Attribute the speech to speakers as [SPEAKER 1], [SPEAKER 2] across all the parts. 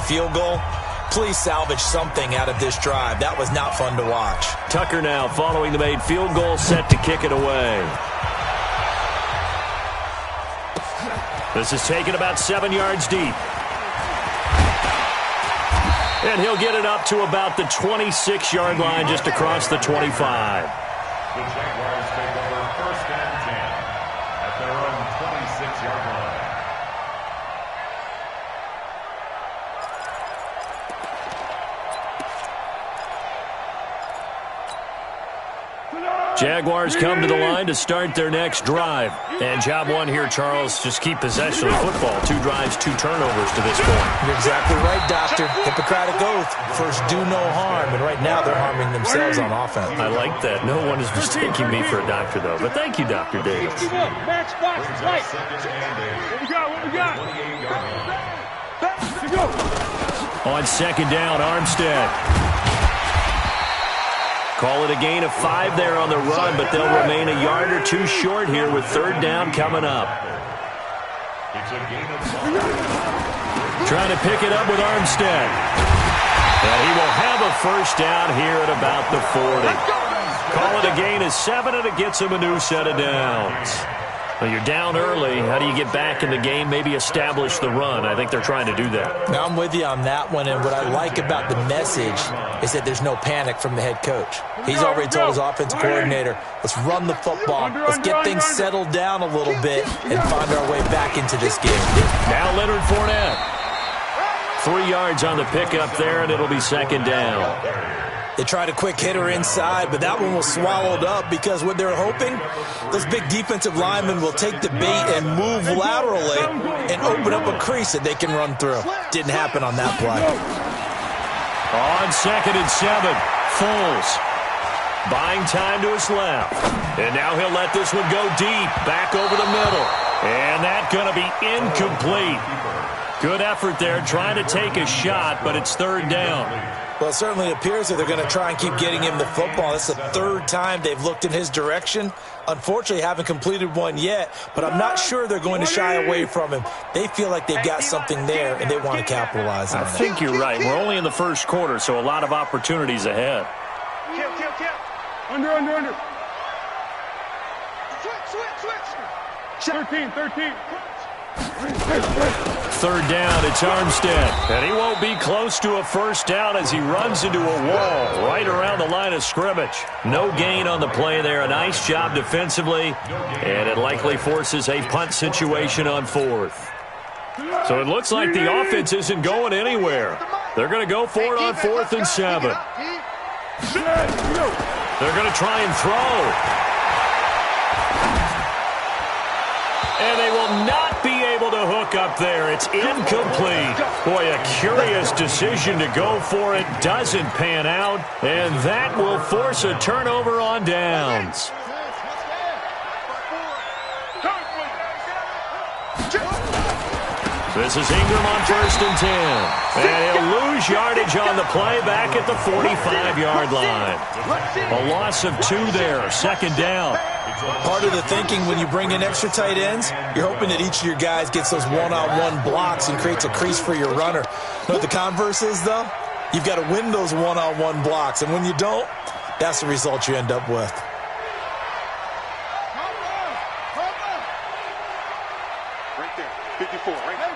[SPEAKER 1] field goal. Please salvage something out of this drive. That was not fun to watch.
[SPEAKER 2] Tucker now following the made field goal, set to kick it away. This is taken about 7 yards deep. And he'll get it up to about the 26-yard line, just across the 25.
[SPEAKER 3] The Jaguars take over 1st and 10 at their own 26-yard line.
[SPEAKER 2] Jaguars come to the line to start their next drive. And job one here, Charles, just keep possession of the football. 2 drives, 2 turnovers to this point.
[SPEAKER 1] You're exactly right, Doctor. Hippocratic oath. First, do no harm. And right now, they're harming themselves on offense.
[SPEAKER 2] I like that. No one is mistaking me for a doctor, though. But thank you, Dr. Davis.
[SPEAKER 4] Match box, right. What we got? What we got? Let's go.
[SPEAKER 2] On 2nd down, Armstead. Call it a gain of 5 there on the run, but they'll remain a yard or 2 short here with 3rd down coming up.
[SPEAKER 3] It's a gain of 5.
[SPEAKER 2] Trying to pick it up with Armstead. And he will have a 1st down here at about the 40. Call it a gain of 7, and it gets him a new set of downs. Well, you're down early. How do you get back in the game, maybe establish the run? I think they're trying to do that.
[SPEAKER 1] Now, I'm with you on that one, and what I like about the message is that there's no panic from the head coach. He's already told his offensive coordinator, let's run the football, let's get things settled down a little bit and find our way back into this game.
[SPEAKER 2] Now Leonard Fournette. 3 yards on the pickup there, and it'll be 2nd down.
[SPEAKER 1] They tried a quick hitter inside, but that one was swallowed up because what they're hoping, those big defensive linemen will take the bait and move laterally and open up a crease that they can run through. Didn't happen on that play.
[SPEAKER 2] On 2nd and 7, Foles buying time to his left. And now he'll let this one go deep, back over the middle. And that's going to be incomplete. Good effort there, trying to take a shot, but it's 3rd down.
[SPEAKER 1] Well, it certainly appears that they're going to try and keep getting him the football. That's the 3rd time they've looked in his direction. Unfortunately, haven't completed one yet, but I'm not sure they're going to shy away from him. They feel like they've got something there, and they want to capitalize on it.
[SPEAKER 2] I think you're right. We're only in the 1st quarter, so a lot of opportunities ahead.
[SPEAKER 4] Kill. Under. Switch. 13.
[SPEAKER 2] 3rd down, it's Armstead. And he won't be close to a 1st down as he runs into a wall right around the line of scrimmage. No gain on the play there. A nice job defensively. And it likely forces a punt situation on 4th. So it looks like the offense isn't going anywhere. They're going to go for it on 4th and 7. They're going to try and throw. And they will not be able to hook up there. It's incomplete. Boy, a curious decision to go for it. Doesn't pan out. And that will force a turnover on downs. This is Ingram on 1st and 10. And he'll lose yardage on the play back at the 45-yard line. A loss of 2 there. 2nd down.
[SPEAKER 1] Part of the thinking when you bring in extra tight ends, you're hoping that each of your guys gets those one-on-one blocks and creates a crease for your runner. You know what the converse is, though? You've got to win those one-on-one blocks, and when you don't, that's the result you end up with.
[SPEAKER 4] Right there. 54, right there.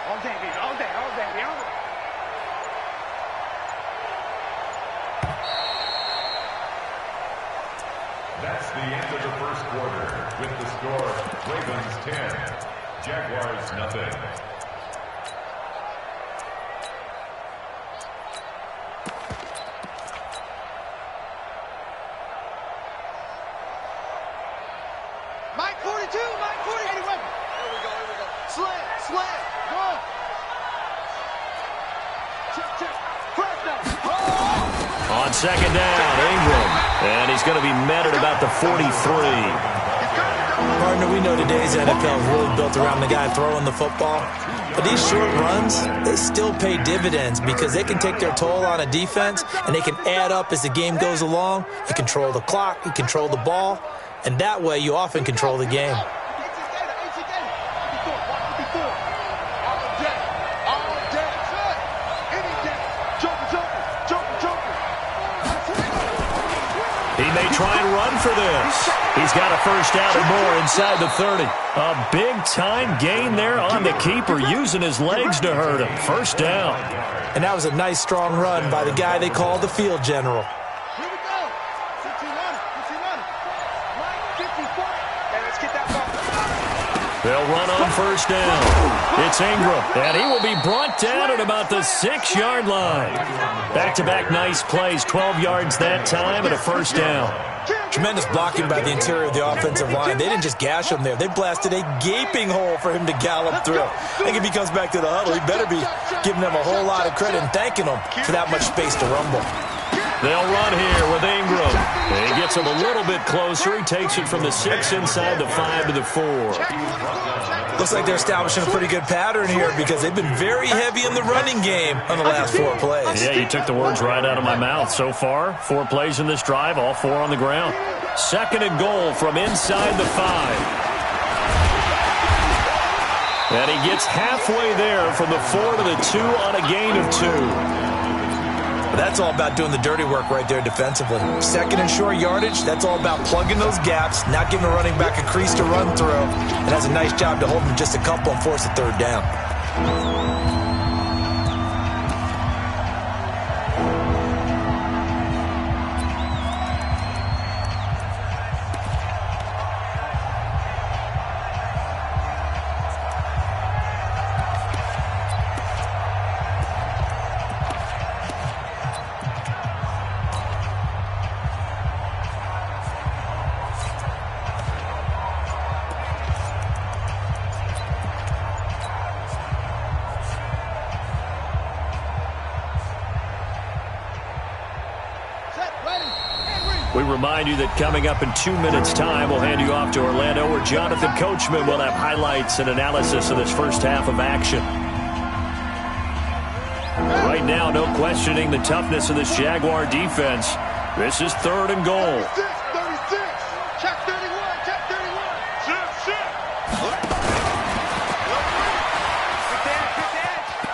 [SPEAKER 4] All day, baby. All day.
[SPEAKER 3] That's the end of the 1st quarter with the score Ravens 10, Jaguars nothing.
[SPEAKER 4] Mike 42, Mike 40. Here we go. Slam. Go. Check. Press down.
[SPEAKER 2] On 2nd down, Ingram. And he's going to be met at about the 43.
[SPEAKER 1] Partner, we know today's NFL is really built around the guy throwing the football. But these short runs, they still pay dividends because they can take their toll on a defense and they can add up as the game goes along. You control the clock, you control the ball, and that way you often control the game.
[SPEAKER 4] All
[SPEAKER 2] may try and run for this. He's got a first down and more inside the 30. A big-time gain there on the keeper, using his legs to hurt him. First down.
[SPEAKER 1] And that was a nice, strong run by the guy they call the field general.
[SPEAKER 4] Here we go. 15 on it. Line 54. Okay, let's get that ball.
[SPEAKER 2] They'll run on first down. It's Ingram, and he will be brought down at about the 6-yard line. Back-to-back nice plays, 12 yards that time and a first down.
[SPEAKER 1] Tremendous blocking by the interior of the offensive line. They didn't just gash him there. They blasted a gaping hole for him to gallop through. I think if he comes back to the huddle, he better be giving them a whole lot of credit and thanking them for that much space to rumble.
[SPEAKER 2] They'll run here with Ingram. He gets him a little bit closer. He takes it from the 6 inside the 5 to the 4.
[SPEAKER 1] Looks like they're establishing a pretty good pattern here because they've been very heavy in the running game on the last 4 plays.
[SPEAKER 2] Yeah, you took the words right out of my mouth. So far, 4 plays in this drive, all 4 on the ground. Second and goal from inside the 5. And he gets halfway there from the 4 to the 2 on a gain of 2.
[SPEAKER 1] That's all about doing the dirty work right there defensively. Second and short yardage, that's all about plugging those gaps, not giving a running back a crease to run through, and has a nice job to hold him just a couple and force a third down.
[SPEAKER 2] We remind you that coming up in 2 minutes' time, we'll hand you off to Orlando, where Jonathan Coachman will have highlights and analysis of this first half of action. Right now, no questioning the toughness of this Jaguar defense. This is third and goal.
[SPEAKER 4] 36. Check 31. Check 31.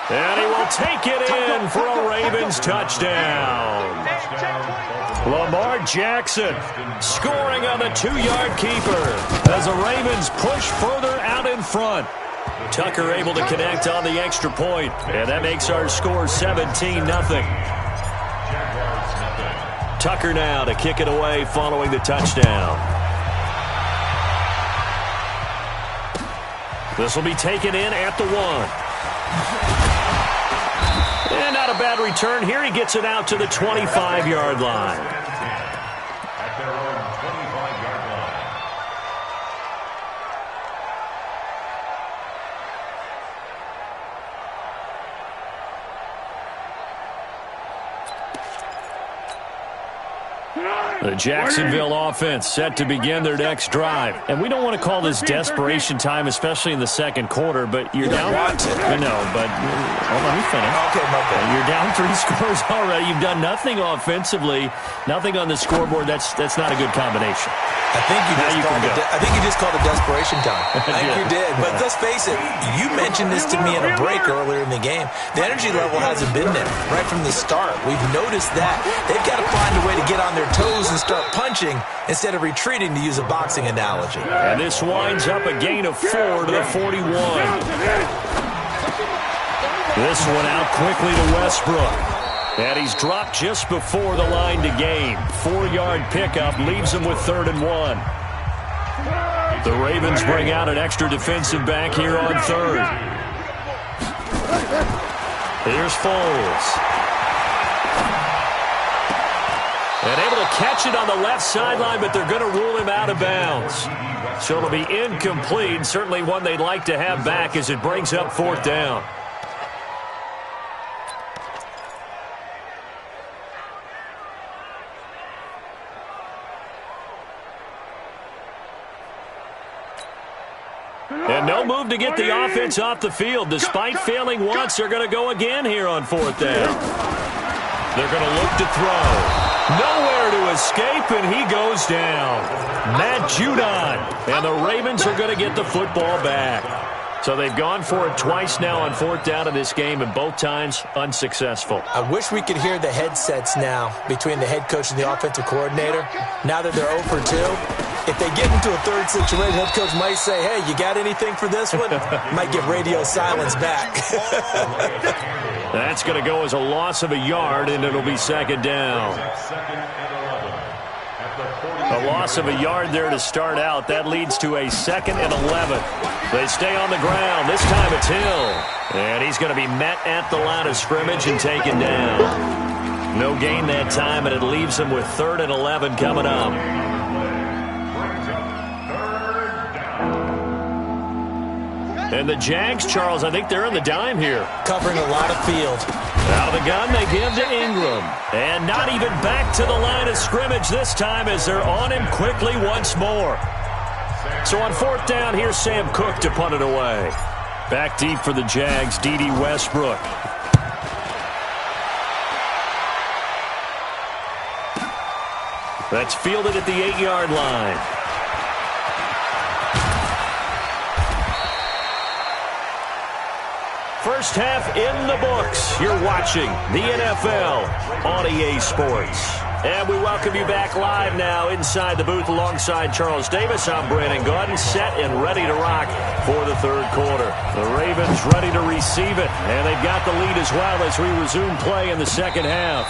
[SPEAKER 2] And he will take it in for a Ravens touchdown. Lamar Jackson scoring on the 2-yard keeper as the Ravens push further out in front. Tucker able to connect on the extra point, and that makes our score 17-0. Tucker now to kick it away following the touchdown. This will be taken in at the 1. And not a bad return here. He gets it out to the 25-yard line.
[SPEAKER 3] At their own 25-yard line.
[SPEAKER 2] The Jacksonville offense set to begin their next drive. And we don't want to call this desperation time, especially in the second quarter, but you're down. I know, but let me finish.
[SPEAKER 1] Okay, my bad.
[SPEAKER 2] You're down 3 scores already. You've done nothing offensively, nothing on the scoreboard. That's not a good combination.
[SPEAKER 1] I think you just called it desperation time. I think you did. But let's face it, you mentioned this to me in a break earlier in the game. The energy level hasn't been there right from the start. We've noticed that. They've got to find a way to get on their toes and start punching instead of retreating, to use a boxing analogy.
[SPEAKER 2] And this winds up a gain of 4 to the 41. This one out quickly to Westbrook. And he's dropped just before the line to gain. 4-yard pickup leaves him with 3rd and 1. The Ravens bring out an extra defensive back here on 3rd. Here's Foles. And able to catch it on the left sideline, but they're going to rule him out of bounds. So it'll be incomplete. Certainly one they'd like to have back as it brings up 4th down. And no move to get the offense off the field. Despite failing once, they're going to go again here on 4th down. They're going to look to throw. Nowhere to escape, and he goes down. Matt Judon. And the Ravens are going to get the football back. So they've gone for it twice now on 4th down in this game, and both times unsuccessful.
[SPEAKER 1] I wish we could hear the headsets now between the head coach and the offensive coordinator. Now that they're 0 for 2, if they get into a third situation, head coach might say, hey, you got anything for this one? Might get radio silence back.
[SPEAKER 2] That's going to go as a loss of a yard, and it'll be 2nd down. A loss of a yard there to start out. That leads to a 2nd and 11. They stay on the ground. This time it's Hill. And he's going to be met at the line of scrimmage and taken down. No gain that time, and it leaves him with 3rd and 11 coming up. And the Jags, Charles, I think they're in the dime here.
[SPEAKER 1] Covering a lot of field.
[SPEAKER 2] Out of the gun, they give to Ingram. And not even back to the line of scrimmage this time as they're on him quickly once more. So on 4th down, here's Sam Cook to punt it away. Back deep for the Jags, D.D. Westbrook. That's fielded at the 8-yard line. First half in the books. You're watching the NFL on EA Sports. And we welcome you back live now inside the booth alongside Charles Davis. I'm Brandon Gaudin, set and ready to rock for the 3rd quarter. The Ravens ready to receive it, and they've got the lead as well as we resume play in the 2nd half.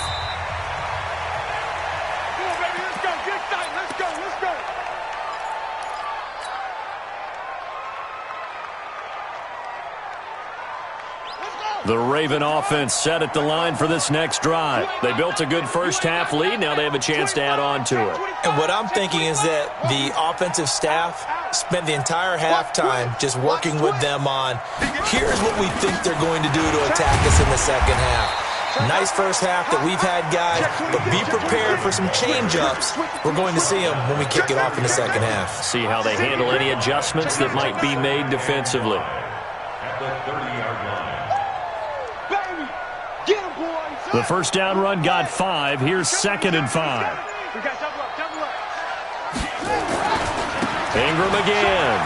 [SPEAKER 2] The Raven offense set at the line for this next drive. They built a good first half lead. Now they have a chance to add on to it.
[SPEAKER 1] And what I'm thinking is that the offensive staff spent the entire halftime just working with them on, here's what we think they're going to do to attack us in the 2nd half. Nice first half that we've had, guys, but be prepared for some change-ups. We're going to see them when we kick it off in the 2nd half.
[SPEAKER 2] See how they handle any adjustments that might be made defensively.
[SPEAKER 3] At the 30-yard line.
[SPEAKER 2] The first down run got 5. Here's 2nd and 5. Ingram again.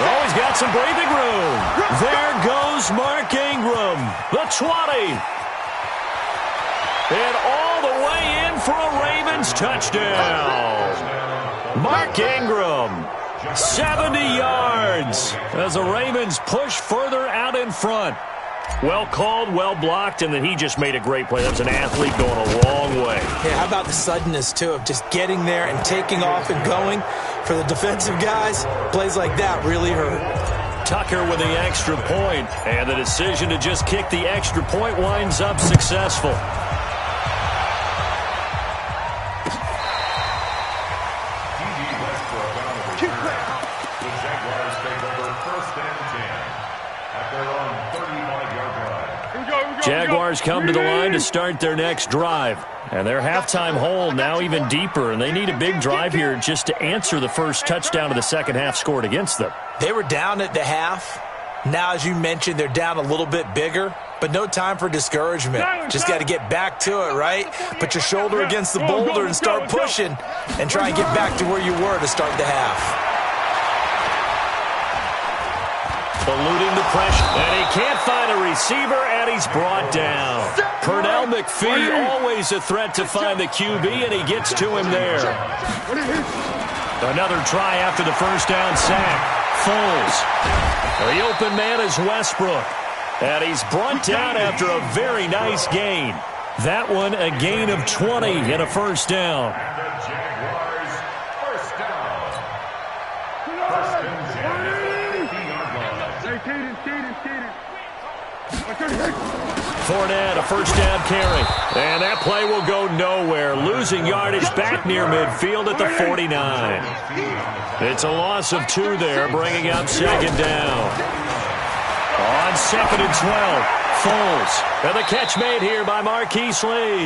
[SPEAKER 2] Oh, he's got some breathing room. There goes Mark Ingram, the 20. And all the way in for a Ravens touchdown. Mark Ingram, 70 yards as the Ravens push further out in front. Well called, well blocked, and then he just made a great play. That was an athlete going a long way.
[SPEAKER 1] Yeah, how about the suddenness, too, of just getting there and taking off and going? For the defensive guys, plays like that really hurt.
[SPEAKER 2] Tucker with the extra point, and the decision to just kick the extra point winds up successful.
[SPEAKER 3] The Jaguars take over 1st and 10 at their own 35-yard line.
[SPEAKER 2] Jaguars come to the line to start their next drive. And their halftime hole now even deeper, and they need a big drive here just to answer the first touchdown of the 2nd half scored against them.
[SPEAKER 1] They were down at the half. Now, as you mentioned, they're down a little bit bigger, but no time for discouragement. Just got to get back to it, right? Put your shoulder against the boulder and start pushing and try and get back to where you were to start the half.
[SPEAKER 2] Eluding the pressure, and he can't find a receiver, and he's brought down. Pernell McPhee, always a threat to find the QB, and he gets to him there. Another try after the first down sack. Foles. The open man is Westbrook, and he's brought down after a very nice gain. That one a gain of 20 and a first down.
[SPEAKER 3] And the Jaguars first down. 1st and 10 at the 50-yard line.
[SPEAKER 2] Fournette, a first down carry. And that play will go nowhere. Losing yardage back near midfield at the 49. It's a loss of 2 there, bringing up 2nd down. On 2nd and 12, Foles. And the catch made here by Marquise Lee.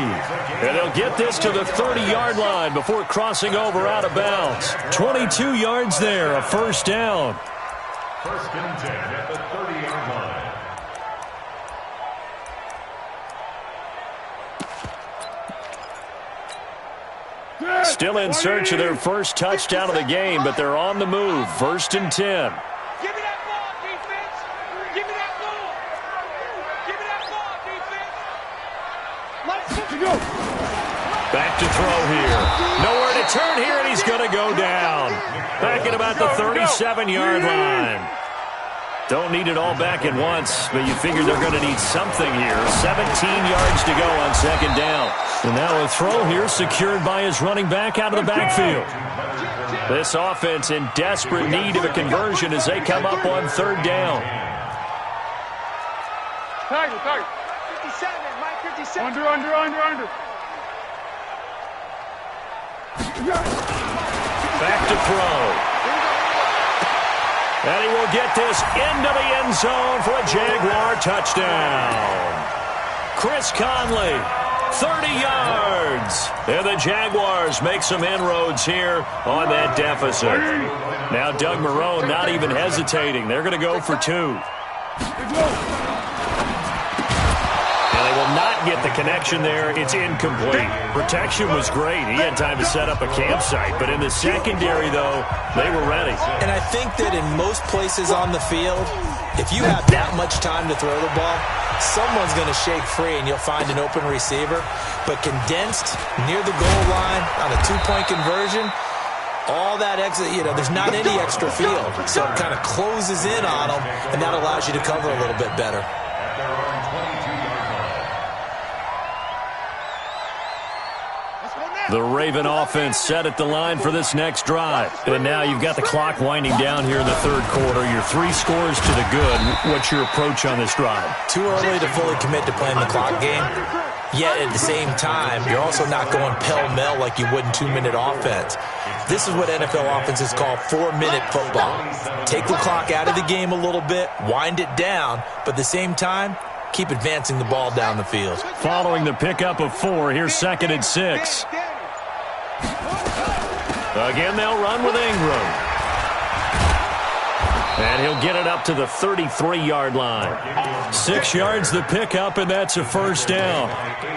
[SPEAKER 2] And they'll get this to the 30-yard line before crossing over out of bounds. 22 yards there, a first down.
[SPEAKER 3] 1st and 10 at the 30-yard line.
[SPEAKER 2] Still in search of their first touchdown of the game, but they're on the move. 1st and 10. Back to throw here. Nowhere to turn here, and he's going to go down. Back at about the 37-yard line. Don't need it all back at once, but you figure they're going to need something here. 17 yards to go on second down. And now a throw here secured by his running back out of the backfield. This offense in desperate need of a conversion as they come up on third down.
[SPEAKER 4] Target. 57, Mike, 57. Under.
[SPEAKER 2] Back to throw. And he will get this into the end zone for a Jaguar touchdown. Chris Conley, 30 yards. And the Jaguars make some inroads here on that deficit. Now Doug Marrone not even hesitating. They're going to go for two. And they will not get the connection there. It's incomplete. Protection was great. He had time to set up a campsite. But in the secondary, though, they were ready.
[SPEAKER 1] And I think that in most places on the field, if you have that much time to throw the ball, someone's going to shake free and you'll find an open receiver. But condensed near the goal line on a two-point conversion, all that exit, there's not any extra field. So it kind of closes in on them, and that allows you to cover a little bit better.
[SPEAKER 2] The Raven offense set at the line for this next drive. And now you've got the clock winding down here in the third quarter. You're 3 scores to the good. What's your approach on this drive?
[SPEAKER 1] Too early to fully commit to playing the clock game. Yet at the same time, you're also not going pell-mell like you would in 2-minute offense. This is what NFL offenses call 4-minute football. Take the clock out of the game a little bit, wind it down, but at the same time, keep advancing the ball down the field.
[SPEAKER 2] Following the pickup of 4, here's 2nd and 6. Again, they'll run with Ingram. And he'll get it up to the 33-yard line. 6 yards the pickup, and that's a first down.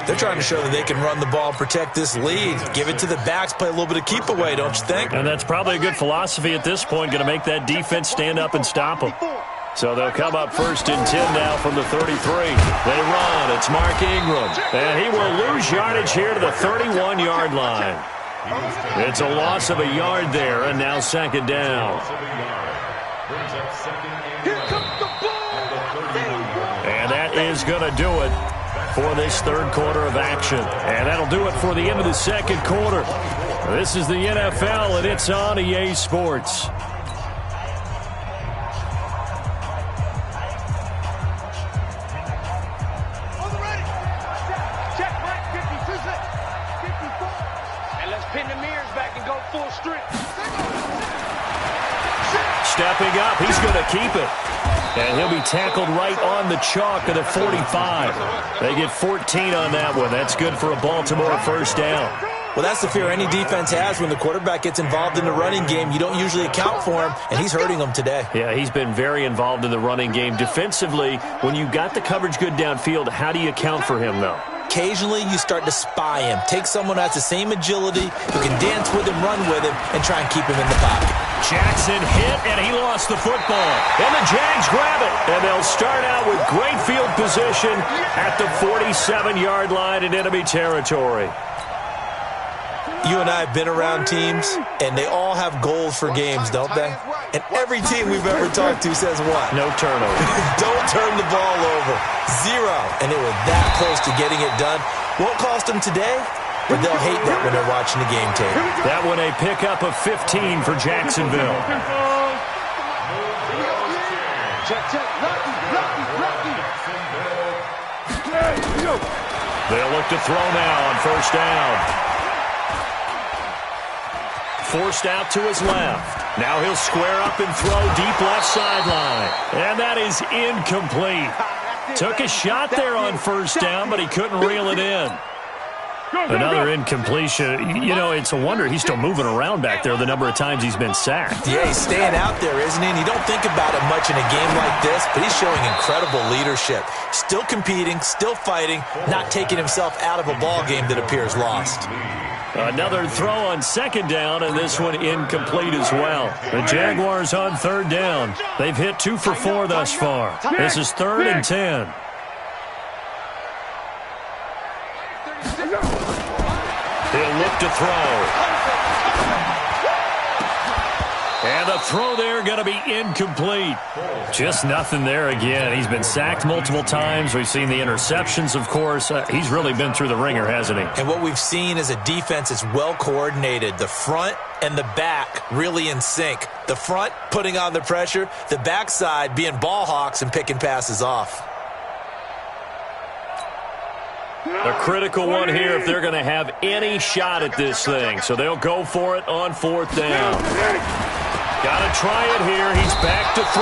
[SPEAKER 1] They're trying to show that they can run the ball and protect this lead. Give it to the backs, play a little bit of keep away, don't you think?
[SPEAKER 2] And that's probably a good philosophy at this point, going to make that defense stand up and stop them. So they'll come up 1st and 10 now from the 33. They run. It's Mark Ingram. And he will lose yardage here to the 31-yard line. It's a loss of a yard there, and now 2nd down. And that is going to do it for this third quarter of action. And that'll do it for the end of the second quarter. This is the NFL, and it's on EA Sports. Stepping up, he's going to keep it. And he'll be tackled right on the chalk at the 45. They get 14 on that one. That's good for a Baltimore first down.
[SPEAKER 1] Well, that's the fear any defense has when the quarterback gets involved in the running game. You don't usually account for him, and he's hurting them today.
[SPEAKER 2] Yeah, he's been very involved in the running game. Defensively, when you got the coverage good downfield, how do you account for him, though?
[SPEAKER 1] Occasionally, you start to spy him. Take someone who has the same agility, who can dance with him, run with him, and try and keep him in the pocket.
[SPEAKER 2] Jackson hit, and he lost the football. And the Jags grab it. And they'll start out with great field position at the 47-yard line in enemy territory.
[SPEAKER 1] You and I have been around teams, and they all have goals for games, don't they? And every team we've ever talked to says what?
[SPEAKER 2] No turnover.
[SPEAKER 1] Don't turn the ball over. 0. And they were that close to getting it done. Won't cost them today, but they'll hate that when they're watching the game tape.
[SPEAKER 2] That one a pickup of 15 for Jacksonville. They'll look to throw now on first down. Forced out to his left. Now he'll square up and throw deep left sideline. And that is incomplete. Took a shot there on first down, but he couldn't reel it in. Another incompletion. You know, it's a wonder he's still moving around back there the number of times he's been sacked.
[SPEAKER 1] Yeah, he's staying out there, isn't he? And you don't think about it much in a game like this, but he's showing incredible leadership. Still competing, still fighting, not taking himself out of a ball game that appears lost.
[SPEAKER 2] Another throw on second down, and this one incomplete as well. The Jaguars on third down. They've hit 2 for 4 thus far. This is 3rd and 10. look to throw. And the throw there going to be incomplete. Just nothing there again. He's been sacked multiple times. We've seen the interceptions, of course. He's really been through the ringer, hasn't he?
[SPEAKER 1] And what we've seen is a defense that's well coordinated. The front and the back really in sync. The front putting on the pressure, the backside being ball hawks and picking passes off.
[SPEAKER 2] A critical one here if they're going to have any shot at this thing. So they'll go for it on 4th down. Got to try it here. He's back to throw.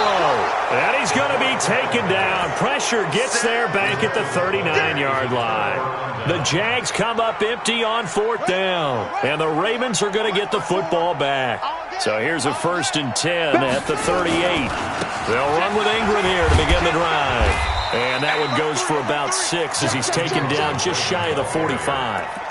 [SPEAKER 2] And he's going to be taken down. Pressure gets there back at the 39-yard line. The Jags come up empty on 4th down. And the Ravens are going to get the football back. So here's a 1st and 10 at the 38. They'll run with Ingram here to begin the drive. And that one goes for about 6 as he's taken down just shy of the 45.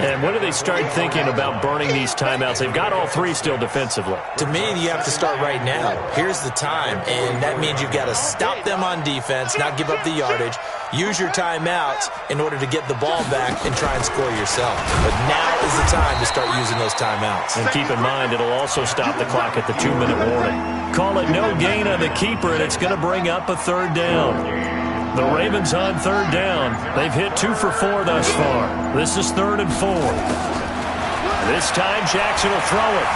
[SPEAKER 2] And when do they start thinking about burning these timeouts? They've got all 3 still defensively.
[SPEAKER 1] To me, you have to start right now. Here's the time, and that means you've got to stop them on defense, not give up the yardage, use your timeouts in order to get the ball back and try and score yourself. But now is the time to start using those timeouts.
[SPEAKER 2] And keep in mind, it'll also stop the clock at the 2-minute warning. Call it no gain on the keeper, and it's going to bring up a 3rd down. The Ravens on 3rd down. They've hit 2 for 4 thus far. This is 3rd and 4. This time Jackson will throw it.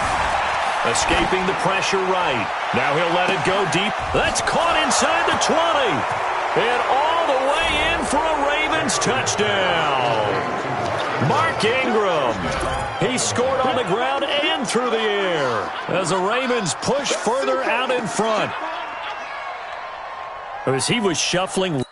[SPEAKER 2] Escaping the pressure right. Now he'll let it go deep. That's caught inside the 20. And all the way in for a Ravens touchdown. Mark Ingram. He scored on the ground and through the air as the Ravens push further out in front. As he was shuffling